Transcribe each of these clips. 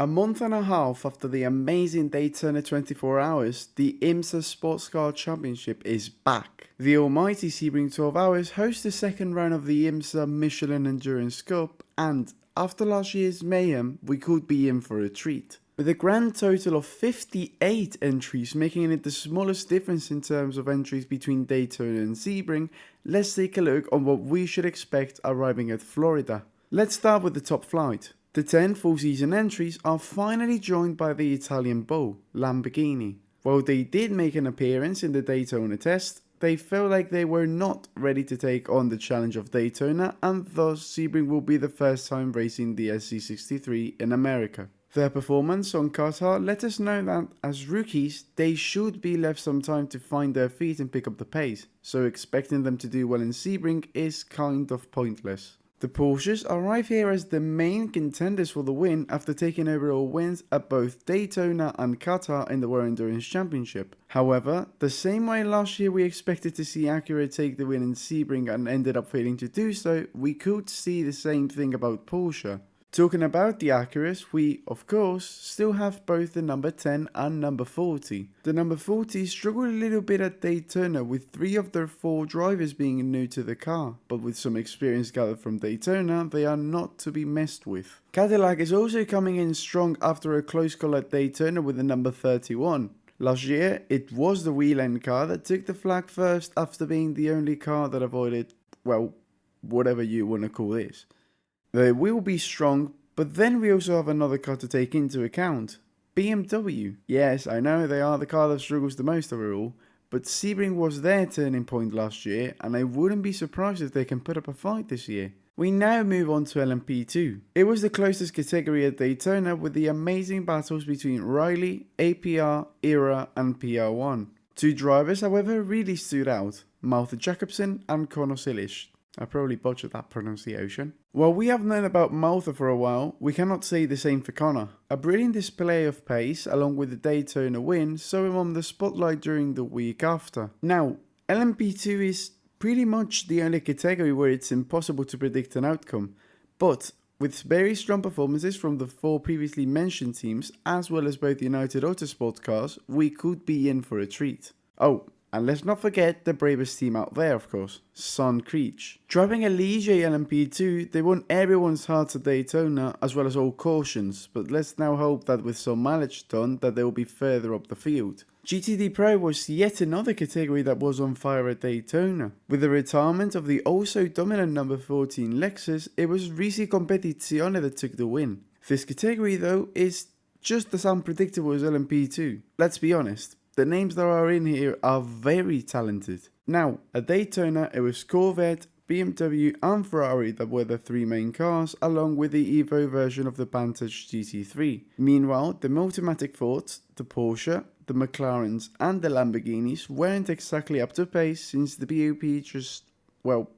A month and a half after the amazing Daytona 24 Hours, the IMSA Sports Car Championship is back. The almighty Sebring 12 Hours hosts the second round of the IMSA Michelin Endurance Cup, and after last year's mayhem, we could be in for a treat. With a grand total of 58 entries, making it the smallest difference in terms of entries between Daytona and Sebring, let's take a look on what we should expect arriving at Florida. Let's start with the top flight. The 10 full season entries are finally joined by the Italian beau, Lamborghini. While they did make an appearance in the Daytona test, they felt like they were not ready to take on the challenge of Daytona, and thus Sebring will be the first time racing the SC63 in America. Their performance on Qatar let us know that, as rookies, they should be left some time to find their feet and pick up the pace, so expecting them to do well in Sebring is kind of pointless. The Porsches arrive here as the main contenders for the win after taking overall wins at both Daytona and Qatar in the World Endurance Championship. However, the same way last year we expected to see Acura take the win in Sebring and ended up failing to do so, we could see the same thing about Porsche. Talking about the Acuras, we, of course, still have both the number 10 and number 40. The number 40 struggled a little bit at Daytona, with 3 of their 4 drivers being new to the car, but with some experience gathered from Daytona, they are not to be messed with. Cadillac is also coming in strong after a close call at Daytona with the number 31. Last year, it was the wheel-end car that took the flag first after being the only car that avoided, well, whatever you want to call this. They will be strong, but then we also have another car to take into account. BMW. Yes, I know they are the car that struggles the most overall, but Sebring was their turning point last year, and I wouldn't be surprised if they can put up a fight this year. We now move on to LMP2. It was the closest category at Daytona, with the amazing battles between Riley, APR, ERA and PR1. 2 drivers, however, really stood out: Maltha Jacobsen and Conor Silish. I probably butchered that pronunciation. While we have known about Maltha for a while, we cannot say the same for Conor. A brilliant display of pace, along with the Daytona win, saw him on the spotlight during the week after. Now, LMP2 is pretty much the only category where it's impossible to predict an outcome, but with very strong performances from the 4 previously mentioned teams, as well as both United Autosport cars, we could be in for a treat. Oh, and let's not forget the bravest team out there, of course, Sun Creech. Driving a Ligier LMP2, they won everyone's hearts at Daytona, as well as all cautions, but let's now hope that with some mileage done, that they will be further up the field. GTD Pro was yet another category that was on fire at Daytona. With the retirement of the also dominant number 14 Lexus, it was Risi Competizione that took the win. This category, though, is just as unpredictable as LMP2. Let's be honest. The names that are in here are very talented. Now, at Daytona, it was Corvette, BMW and Ferrari that were the 3 main cars, along with the Evo version of the Vantage GT3. Meanwhile, the Multimatic Fords, the Porsche, the McLarens and the Lamborghinis weren't exactly up to pace, since the BOP just, well,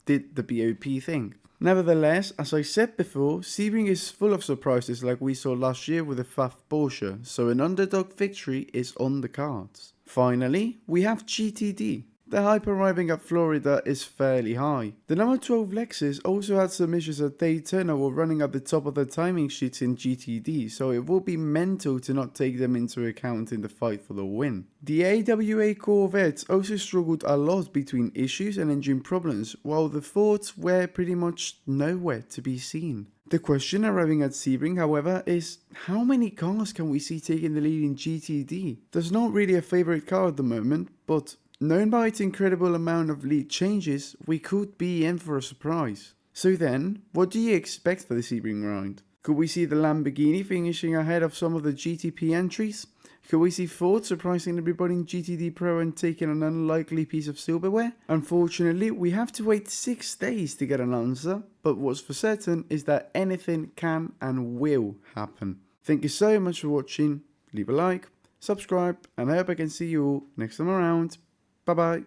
did the BOP thing. Nevertheless, as I said before, Sebring is full of surprises like we saw last year with the FAF Porsche, so an underdog victory is on the cards. Finally, we have GTD. The hype arriving at Florida is fairly high. The number 12 Lexus also had some issues at Daytona while running at the top of the timing sheets in GTD, so it will be mental to not take them into account in the fight for the win. The AWA Corvettes also struggled a lot between issues and engine problems, while the Fords were pretty much nowhere to be seen. The question arriving at Sebring, however, is how many cars can we see taking the lead in GTD? There's not really a favourite car at the moment, but known by its incredible amount of lead changes, we could be in for a surprise. So then, what do you expect for the Sebring round? Could we see the Lamborghini finishing ahead of some of the GTP entries? Could we see Ford surprising everybody in GTD Pro and taking an unlikely piece of silverware? Unfortunately, we have to wait 6 days to get an answer, but what's for certain is that anything can and will happen. Thank you so much for watching. Leave a like, subscribe, and I hope I can see you all next time around. Bye bye.